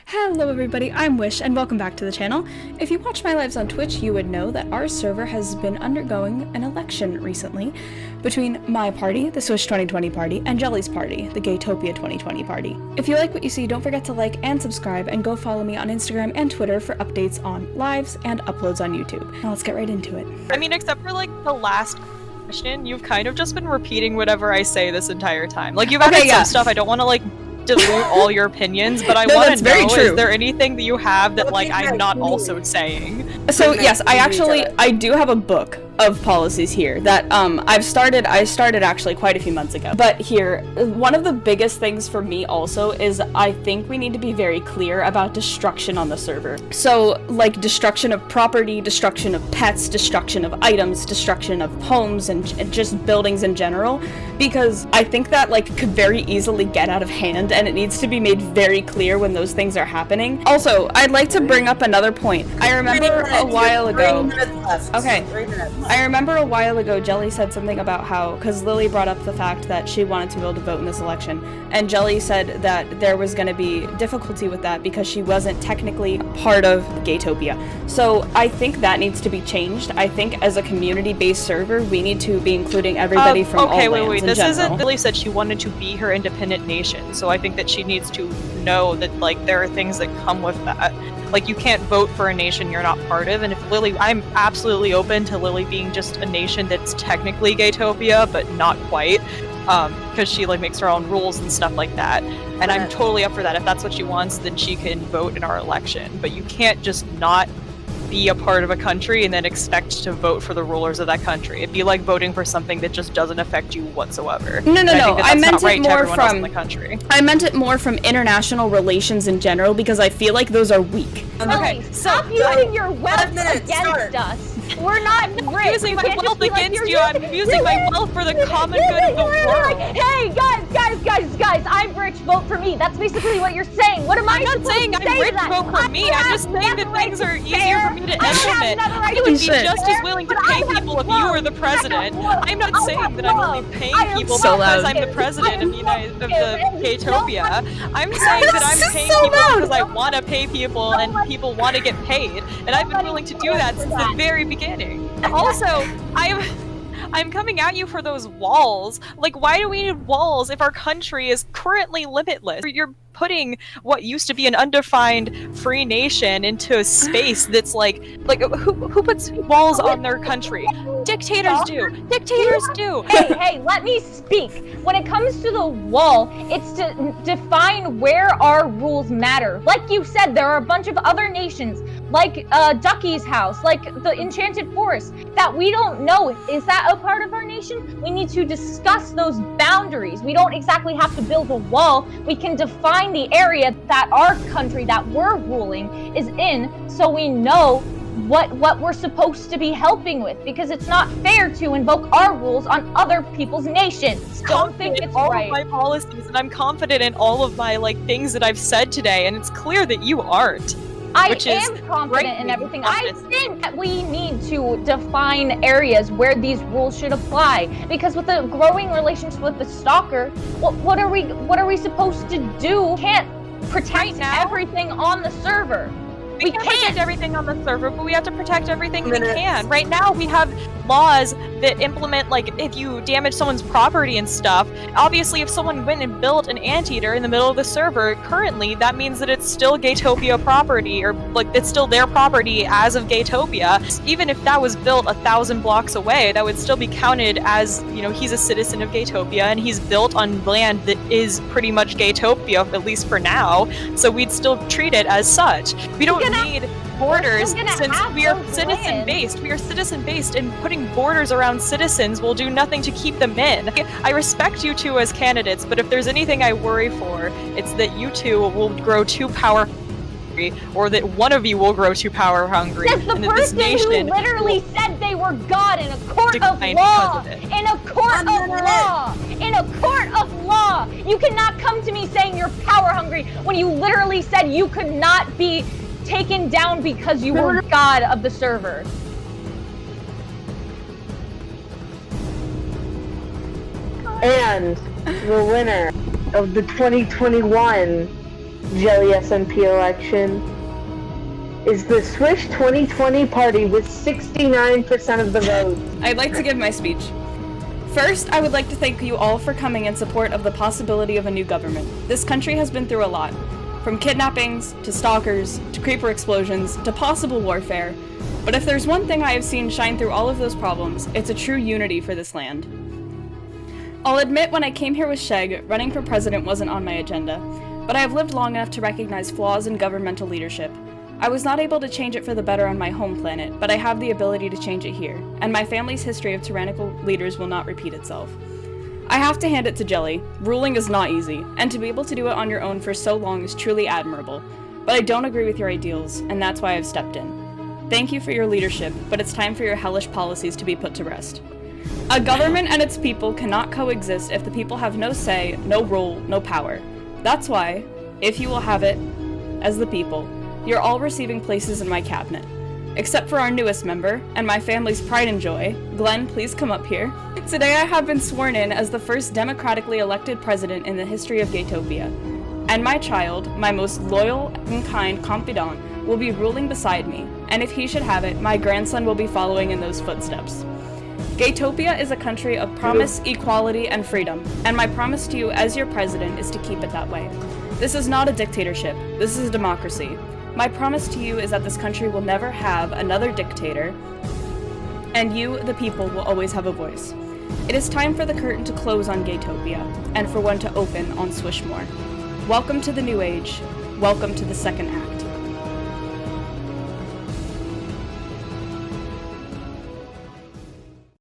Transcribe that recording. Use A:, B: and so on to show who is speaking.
A: Hello everybody, I'm Wish and welcome back to the channel. If you watch my lives on Twitch, you would know that our server has been undergoing an election recently between my party, the Swish 2020 party, and Jelly's party, the Gaytopia 2020 party. If you like what you see, don't forget to like and subscribe and go follow me on Instagram and Twitter for updates on lives and uploads on YouTube. Now let's get right into it.
B: I mean, except for like the last question, you've kind of just been repeating whatever I say this entire time. Like you've added some stuff, I don't want to like dilute all your opinions, but I want to know, is there anything that you have that like I'm not also saying?
A: So yes, I do have a book of policies here that I started actually quite a few months ago. But here, one of the biggest things for me also is I think we need to be very clear about destruction on the server. So like destruction of property, destruction of pets, destruction of items, destruction of homes, and just buildings in general, because I think that like could very easily get out of hand, and it needs to be made very clear when those things are happening. Also, I'd like to bring up another point. I remember a while ago. Okay. I remember a while ago Jelly said something about how, because Lily brought up the fact that she wanted to be able to vote in this election, and Jelly said that there was going to be difficulty with that because she wasn't technically part of Gaytopia. So I think that needs to be changed. I think as a community-based server, we need to be including everybody from all lands in general.
B: Okay, wait, this isn't, Lily said she wanted to be her independent nation, so I think that she needs to know that like there are things that come with that. Like, you can't vote for a nation you're not part of, and if Lily, I'm absolutely open to Lily being just a nation that's technically Gaytopia, but not quite, because she, like, makes her own rules and stuff like that, and I'm totally up for that. If that's what she wants, then she can vote in our election, but you can't just not be a part of a country and then expect to vote for the rulers of that country. It'd be like voting for something that just doesn't affect you whatsoever.
A: No, I meant it more from
B: the country.
A: I meant it more from international relations in general, because I feel like those are weak.
C: Okay, stop using your wealth against us. We're not rich.
B: I'm using my wealth against you. I'm using my wealth for the common good of the world.
C: Hey, guys, I'm rich, vote for me. That's basically what you're saying. What am I
B: not saying I'm rich, vote for me. I'm just saying that things are easier for me to implement. I would be just as willing to pay people if you were the president. I'm not saying that I'm only paying people because I'm the president of the Gaytopia. I'm saying that I'm paying people because I want to pay people and people want to get paid. And I've been willing to do that since the very beginning. Also, I'm coming at you for those walls. Like, why do we need walls if our country is currently limitless? You're putting what used to be an undefined free nation into a space that's like who puts walls on their country? Dictators do. Dictators do.
C: Hey, let me speak. When it comes to the wall, it's to define where our rules matter. Like you said, there are a bunch of other nations, like Ducky's house, like the Enchanted Forest, that we don't know. Is that a part of our nation? We need to discuss those boundaries. We don't exactly have to build a wall. We can define the area that our country that we're ruling is in, so we know what we're supposed to be helping with, because it's not fair to invoke our rules on other people's nations. Don't think it's
B: all
C: right.
B: Of my policies, and I'm confident in all of my like things that I've said today, and it's clear that you aren't.
C: I am confident in everything. I think that we need to define areas where these rules should apply, because with the growing relationship with the stalker, what are we supposed to do? We can't protect everything on the server.
B: We can't protect everything on the server, but we have to protect everything we can. Right now, we have laws that implement, like, if you damage someone's property and stuff, obviously if someone went and built an anteater in the middle of the server, currently, that means that it's still Gaytopia property, or, like, it's still their property as of Gaytopia. Even if that was built 1,000 blocks away, that would still be counted as, you know, he's a citizen of Gaytopia, and he's built on land that is pretty much Gaytopia, at least for now, so we'd still treat it as such. We don't need borders since we are citizen-based. We are citizen-based, and putting borders around citizens will do nothing to keep them in. I respect you two as candidates, but if there's anything I worry for, it's that you two will grow too power hungry, or that one of you will grow too power hungry.
C: That's the person who literally said they were God in a court of law. In a court of law. In a court of law. You cannot come to me saying you're power hungry when you literally said you could not be taken down because you were God of the server.
D: And the winner of the 2021 JellySMP election is the Swish 2020 party with 69% of the vote.
A: I'd like to give my speech. First, I would like to thank you all for coming in support of the possibility of a new government. This country has been through a lot. From kidnappings, to stalkers, to creeper explosions, to possible warfare. But if there's one thing I have seen shine through all of those problems, it's a true unity for this land. I'll admit when I came here with Shegg, running for president wasn't on my agenda, but I have lived long enough to recognize flaws in governmental leadership. I was not able to change it for the better on my home planet, but I have the ability to change it here, and my family's history of tyrannical leaders will not repeat itself. I have to hand it to Jelly. Ruling is not easy, and to be able to do it on your own for so long is truly admirable, but I don't agree with your ideals, and that's why I've stepped in. Thank you for your leadership, but it's time for your hellish policies to be put to rest. A government and its people cannot coexist if the people have no say, no role, no power. That's why, if you will have it, as the people, you're all receiving places in my cabinet. Except for our newest member, and my family's pride and joy. Glenn, please come up here. Today I have been sworn in as the first democratically elected president in the history of Gaytopia. And my child, my most loyal and kind confidant, will be ruling beside me, and if he should have it, my grandson will be following in those footsteps. Gaytopia is a country of promise, equality, and freedom, and my promise to you as your president is to keep it that way. This is not a dictatorship, this is a democracy. My promise to you is that this country will never have another dictator, and you, the people, will always have a voice. It is time for the curtain to close on Gaytopia, and for one to open on Swishmore. Welcome to the new age. Welcome to the second act.